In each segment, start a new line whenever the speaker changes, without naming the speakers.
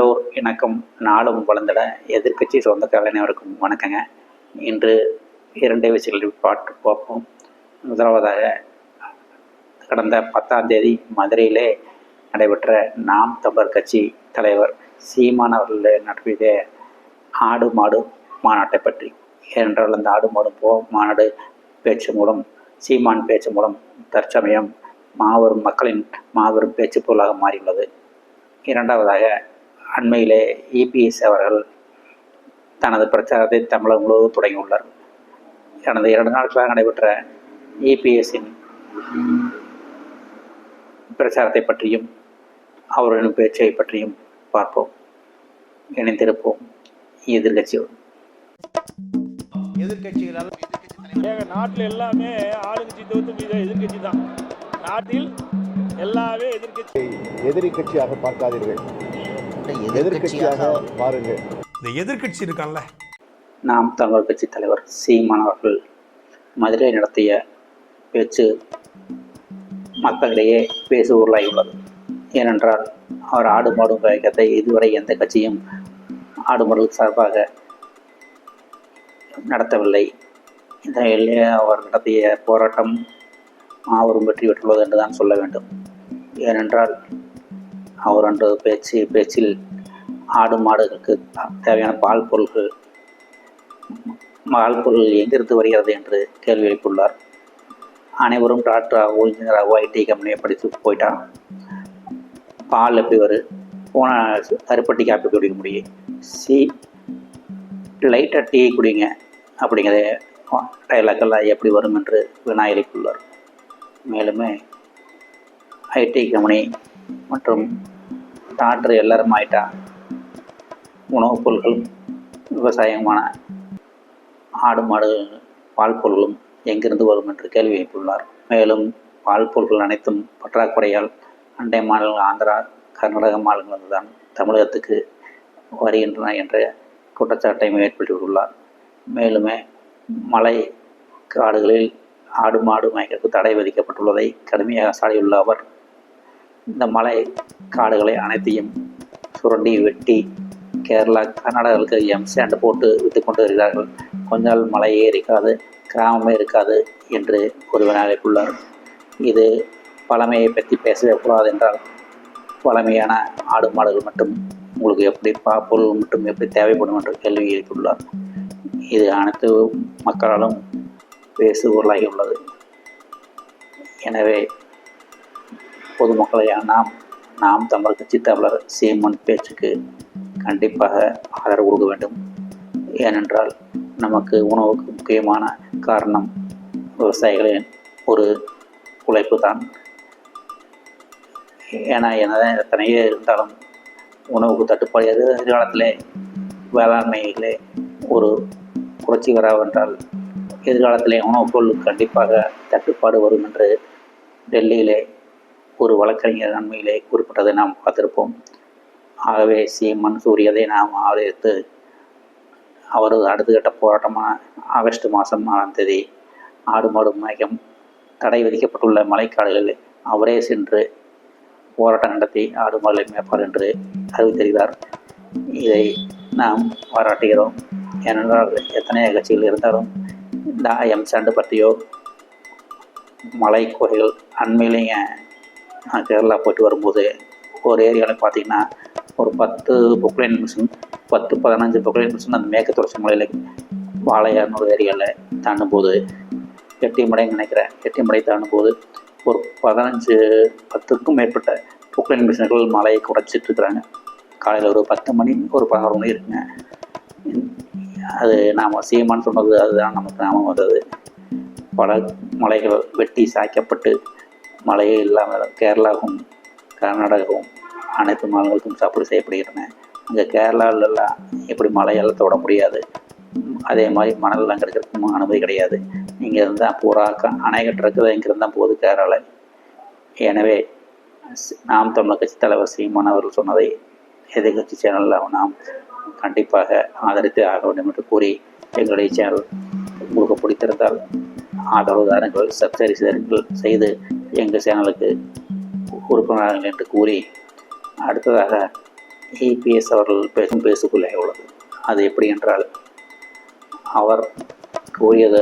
நல்லோர் இணக்கம் நாளும் வளர்ந்திட எதிர்க்கட்சி சொந்தக்கார அனைவருக்கும் வணக்கங்க. இன்று 2 விஷயங்களை பார்ப்போம். முதலாவதாக, கடந்த 10ஆம் தேதி மதுரையிலே நடைபெற்ற நாம் தமிழர் கட்சி தலைவர் சீமான் அவர்கள் நடத்திய ஆடு மாடு மாநாட்டை பற்றி. ஏனென்றால் அந்த ஆடு மாடு மாநாடு பேச்சு மூலம், சீமான் பேச்சு மூலம் தற்சமயம் மக்களின் மாபெரும் பேச்சு பொருளாக மாறியுள்ளது. இரண்டாவதாக, அண்மையிலே இபிஎஸ் அவர்கள் தனது பிரச்சாரத்தை தமிழகம் முழுவதும் தொடங்கியுள்ளார். கடந்த 2 நாட்களாக நடைபெற்ற இபிஎஸ்ஸின் பிரச்சாரத்தை பற்றியும் அவர்களின் பேச்சை பற்றியும் பார்ப்போம். இணைந்திருப்போம் எதிர்கட்சியோடு.
நாட்டில் எல்லாமே ஆளுங்கட்சி தவிர்த்து எதிர்கட்சி தான். நாட்டில் எல்லாமே
எதிரி கட்சியாக பார்க்காதீர்கள், எதிர்கட்சியாக பாருங்கள்.
இந்த எதிர்கட்சி இருக்கான்ல,
நாம் தமிழர் கட்சி தலைவர் சீமான் அவர்கள் மதுரை நடத்திய பேச்சு மக்களிடையே பேசு பொருளாகியுள்ளது. ஏனென்றால் அவர் ஆடு மாடு இயக்கத்தை இதுவரை எந்த கட்சியும் ஆடு மாடு சார்பாக நடத்தவில்லை. இந்த நிலையிலே அவர் நடத்திய போராட்டம் மாபெரும் வெற்றி பெற்றுள்ளது என்றுதான் சொல்ல வேண்டும். ஏனென்றால் அவர் அன்று பேச்சில் ஆடு மாடுகளுக்கு தேவையான பால் பொருள்கள் எங்கிருந்து வருகிறது என்று கேள்வி எழுப்பியுள்ளார். அனைவரும் டாக்டராகவோ இன்ஜினியராகவோ ஐடி கம்பெனியை படித்து போயிட்டான். பால் எப்படி வரும்? போன கருப்பட்டி காப்பி குடிக்க முடியும், லைட்டாக டீ குடிங்க அப்படிங்கிற டைலாக்கெல்லாம் எப்படி வரும் என்று வினா எழுப்பியுள்ளார். மேலுமே ஐடி கம்பெனி மற்றும் டாக்டர் எல்லாரும் ஆயிட்டா உணவுப் பொருட்களும் விவசாயமான ஆடு மாடு பால் பொருட்களும் எங்கிருந்து வரும் என்று கேள்வி எழுப்பியுள்ளார். மேலும் பால் பொருட்கள் அனைத்தும் பற்றாக்குறையால் அண்டை மாநிலங்கள் ஆந்திரா, கர்நாடக மாநிலங்கள் தான் தமிழகத்துக்கு வருகின்றன என்ற குற்றச்சாட்டையும் ஏற்படுத்தியுள்ளார். மேலுமே மலை காடுகளில் ஆடு மாடு மேய்க்கிறதுக்கு தடை விதிக்கப்பட்டுள்ளதை கடுமையாக சாடியுள்ள அவர், இந்த மலை காடுகளை அனைத்தையும் சுரண்டி வெட்டி கேரளா, கர்நாடகாவுக்கு எம்சாண்ட் போட்டு விற்று கொண்டு வருகிறார்கள். கொஞ்ச நாள் மலையே இருக்காது, கிராமமே இருக்காது என்று ஒரு வினாடியுள்ளார். இது பழமையை பற்றி பேசவே கூடாது என்றால், பழமையான ஆடு மாடுகள் மட்டும் உங்களுக்கு எப்படி பொருள் மட்டும் எப்படி தேவைப்படும் என்று கேள்வி எழுப்பியுள்ளார். இது அனைத்து மக்களாலும் பேசு பொருளாகி உள்ளது. எனவே பொதுமக்களை நாம் தமிழர் கட்சி தலைவர் சீமான் பேச்சுக்கு கண்டிப்பாக ஆதரவு கொடுக்க வேண்டும். ஏனென்றால் நமக்கு உணவுக்கு முக்கியமான காரணம் விவசாயிகளின் ஒரு உழைப்பு தான். ஏன்னா என்னதான் எத்தனையோ இருந்தாலும் உணவுக்கு தட்டுப்பாடு எதிர்காலத்திலே வேளாண்மையிலே ஒரு புரட்சி வராவென்றால் எதிர்காலத்திலே உணவுப் பொருள் கண்டிப்பாக தட்டுப்பாடு வரும் என்று டெல்லியிலே ஒரு வழக்கறிஞர் நன்மையிலே குறிப்பிட்டதை நாம் பார்த்திருப்போம். ஆகவே சீமான் சூரியதை நாம் ஆதரித்து அவரது அடுத்த கட்ட போராட்டமான ஆகஸ்ட் மாதம் 4ஆம் தேதி ஆடு மாடு மேய்க்கம் தடை விதிக்கப்பட்டுள்ள மலைக்காடுகளில் அவரே சென்று போராட்டம் நடத்தி ஆடு மாடுகளை மேய்ப்பார் என்று அறிவித்திருக்கிறார். இதை நாம் பாராட்டுகிறோம். ஏனென்றால் எத்தனையோ கட்சிகள் இருந்தாலும் இந்த எம்சாண்டு பற்றியோ மலை கோகைகள் அண்மையிலேயே நான் கேரளா போயிட்டு வரும்போது ஒரு ஏரியாவில் பார்த்திங்கன்னா ஒரு 10 பொக்லைன் மிஷின் 10-15 பொக்லைன் மிஷின் அந்த மேற்கு தொடர்ச்சி மலையில் வாழையார்னு ஒரு ஏரியாவில் தாண்டும்போது எட்டிமடைன்னு நினைக்கிறேன், எட்டிமடை தாண்டும்போது ஒரு 10க்கும் மேற்பட்ட பொக்லைன் மிஷின்கள் மலையை குறைச்சிட்டு இருக்கிறாங்க. காலையில் ஒரு 10 மணி ஒரு 11 மணி இருக்குங்க. அது நாம் சீமான் சொன்னது அதுதான் நமக்கு ஞாபகம் வந்தது. பல மலைகள் வெட்டி சாய்க்கப்பட்டு மழையே இல்லாமல் கேரளாவும் கர்நாடகாவும் அனைத்து மாநிலங்களுக்கும் சப்ளை செய்யப்படுகின்றன. இங்கே கேரளாவிலெல்லாம் எப்படி மழையெல்லாம் தொட முடியாது, அதே மாதிரி மணலெல்லாம் கிடைக்கிறதுக்கும் அனுமதி கிடையாது. இங்கே இருந்தால் பூரா அணை கட்டுறதுக்கு இங்கிருந்து தான் போகுது கேரளாவில். எனவே நாம் தமிழர் கட்சி தலைவர் சீமான் அவர்கள் சொன்னதை எதிர்கட்சி சேனலில் நாம் கண்டிப்பாக ஆதரித்து ஆக வேண்டும் என்று கூறி, எங்களுடைய சேனல் உங்களுக்கு பிடித்திருந்தால் ஆதரவுதாரங்கள் சப்ஸ்கிரைப் செய்து எங்கள் சேனலுக்கு உறுப்பினர்கள் என்று கூறி, அடுத்ததாக இபிஎஸ் அவர்கள் பேசும் பேசுக்குள்ளே உள்ளது. அது எப்படி என்றால், அவர் கூறியது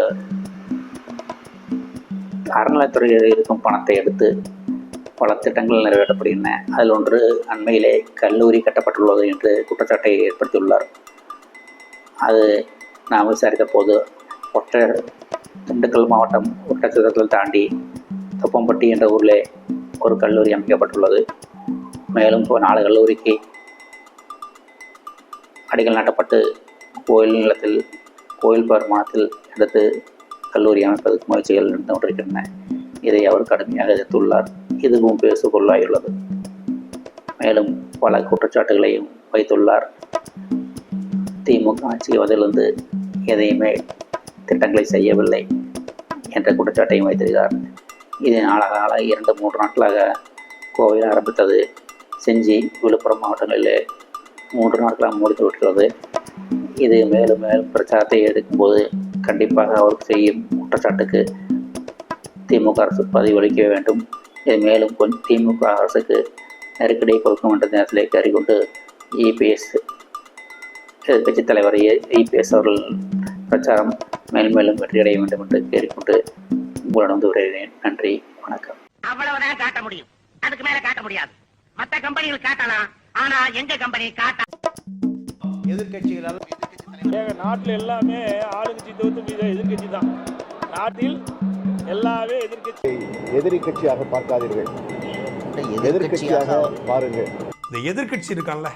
அறநிலைத்துறையில் இருக்கும் பணத்தை எடுத்து பல திட்டங்கள் நிறைவேற்றப்படுகின்றன. அதில் ஒன்று அண்மையிலே கல்லூரி கட்டப்பட்டுள்ளது என்று குற்றச்சாட்டை ஏற்படுத்தியுள்ளார். அது நாம் விசாரித்த போது திண்டுக்கல் மாவட்டம் ஒட்டச்சத்திரத்தில் தாண்டி தொப்பம்பட்டி என்ற ஊரில் ஒரு கல்லூரி அமைக்கப்பட்டுள்ளது. மேலும் 4 கல்லூரிக்கு அடிக்கல் நாட்டப்பட்டு கோயில் நிலத்தில் கோயில் வருமானத்தில் எடுத்து கல்லூரி அமைப்பதற்கு முயற்சிகள் நடந்து கொண்டிருக்கின்றன. இதை அவர் கடுமையாக எதிர்த்துள்ளார். இதுவும் பேசுபொருளாயுள்ளது. மேலும் பல குற்றச்சாட்டுகளையும் வைத்துள்ளார். திமுக ஆட்சி வதிலிருந்து எதையுமே திட்டங்களை செய்யவில்லை என்ற குற்றச்சாட்டையும் வைத்திருக்கிறார். இது நாளாக 2-3 நாட்களாக கோவையில் ஆரம்பித்தது செஞ்சி, விழுப்புரம் மாவட்டங்களில் 3 நாட்களாக முடித்து விட்டுள்ளது. இது மேலும் மேலும் பிரச்சாரத்தை எடுக்கும்போது கண்டிப்பாக அவர் செய்யும் குற்றச்சாட்டுக்கு திமுக அரசு பதிலளிக்க வேண்டும். இது மேலும் திமுக அரசுக்கு நெருக்கடியை கொடுக்கும் என்ற நேரத்திலே கருகொண்டு இபிஎஸ் எதிர்கட்சி தலைவர் இபிஎஸ் அவர்கள் பிரச்சாரம் மேலும் மேலும் வெற்றியடைய வேண்டும் என்று கேட்டுக்கொண்டு உங்களிடம் வருகிறேன். நன்றி, வணக்கம்.
அவ்வளவுதான் காட்ட முடியும், அதுக்கு மேல காட்ட முடியாது. மத்த கம்பெனிகள் காட்டலாம், ஆனா எங்க கம்பெனி காட்ட
எதிர்க்கட்சிகளால்
நாட்டில் எல்லாமே ஆளுங்கட்சி தவிர்த்து எதிர்கட்சி தான். நாட்டில் எல்லாமே எதிர்கட்சி.
எதிரி கட்சியாக பார்க்காதீர்கள், எதிர்க்கட்சியாக பாருங்கள்.
இந்த எதிர்க்கட்சி இருக்கான்ல